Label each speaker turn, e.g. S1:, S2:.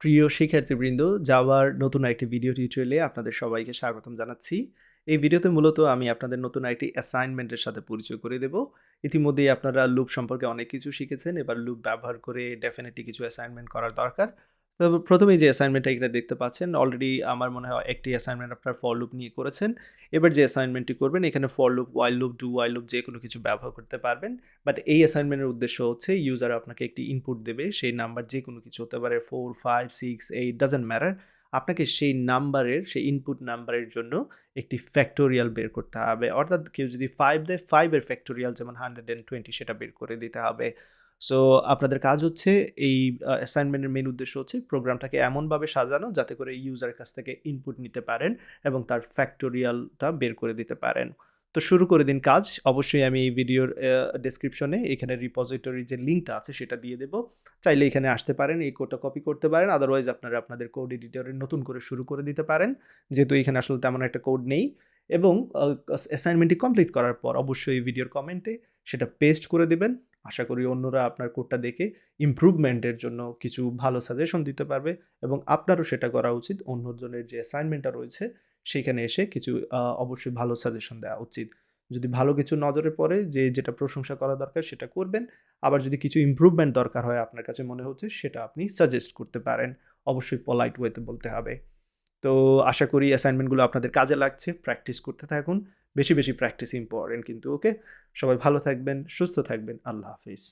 S1: প্রিয় শিক্ষার্থীবৃন্দ, জাভার নতুন একটি ভিডিও টিউটোরিয়ালে আপনাদের সবাইকে স্বাগতম জানাচ্ছি। এই ভিডিওতে মূলত আমি আপনাদের নতুন একটি অ্যাসাইনমেন্টের সাথে পরিচয় করে দেব। ইতিমধ্যেই আপনারা লুপ সম্পর্কে অনেক কিছু শিখেছেন। এবার লুপ ব্যবহার করে ডেফিনিটলি কিছু অ্যাসাইনমেন্ট করার দরকার। তবে প্রথমেই যে অ্যাসাইনমেন্টটা এখানে দেখতে পাচ্ছেন, অলরেডি আমার মনে হয় একটি অ্যাসাইনমেন্ট আপনার ফর লুপ নিয়ে করেছেন। এবার যে অ্যাসাইনমেন্টটি করবেন, এখানে for loop, while loop, do while loop যে কোনো কিছু ব্যবহার করতে পারবেন। বাট এই অ্যাসাইনমেন্টের উদ্দেশ্য হচ্ছে ইউজার আপনাকে একটি ইনপুট দেবে, সেই নাম্বার যে কোনো কিছু হতে পারে, 4, 5, 6, 8 ডাজন্ট ম্যাটার। আপনাকে সেই নাম্বারের, সেই ইনপুট নাম্বারের জন্য একটি ফ্যাক্টোরিয়াল বের করতে হবে। অর্থাৎ কেউ যদি 5 দেয়, 5 এর ফ্যাক্টোরিয়াল যেমন 120 সেটা বের করে দিতে হবে। সো আপনাদের কাজ হচ্ছে এই অ্যাসাইনমেন্টের মেইন উদ্দেশ্য হচ্ছে প্রোগ্রামটাকে এমনভাবে সাজানো যাতে করে ইউজারের কাছ থেকে ইনপুট নিতে পারেন এবং তার ফ্যাক্টোরিয়ালটা বের করে দিতে পারেন। তো শুরু করে দিন কাজ। অবশ্যই আমি এই ভিডিওর ডেসক্রিপশনে এখানে রিপোজিটরির যে লিঙ্কটা আছে সেটা দিয়ে দেব। চাইলে এখানে আসতে পারেন, এই কোডটা কপি করতে পারেন। আদারওয়াইজ আপনারা আপনাদের কোড এডিটরে নতুন করে শুরু করে দিতে পারেন, যেহেতু এখানে আসলে তেমন একটা কোড নেই। এবং অ্যাসাইনমেন্টটি কমপ্লিট করার পর অবশ্যই এই ভিডিওর কমেন্টে সেটা পেস্ট করে দিবেন। আশা করি অন্যরা আপনার কোডটা দেখে ইমপ্রুভমেন্টের জন্য কিছু ভালো সাজেশন দিতে পারবে এবং আপনারও সেটা করা উচিত। অন্যজনের যে অ্যাসাইনমেন্টটা রয়েছে সেখানে এসে কিছু অবশ্যই ভালো সাজেশন দেওয়া উচিত। যদি ভালো কিছু নজরে পড়ে, যেটা প্রশংসা করা দরকার সেটা করবেন। আবার যদি কিছু ইমপ্রুভমেন্ট দরকার হয় আপনার কাছে মনে হচ্ছে, সেটা আপনি সাজেস্ট করতে পারেন। অবশ্যই পলাইট ওয়েতে বলতে হবে। তো আশা করি অ্যাসাইনমেন্টগুলো আপনাদের কাজে লাগছে। প্র্যাকটিস করতে থাকুন। বেশি বেশি প্র্যাকটিস ইম্পর্টেন্ট কিন্তু। ওকে, সবাই ভালো থাকবেন, সুস্থ থাকবেন। আল্লাহ হাফিজ।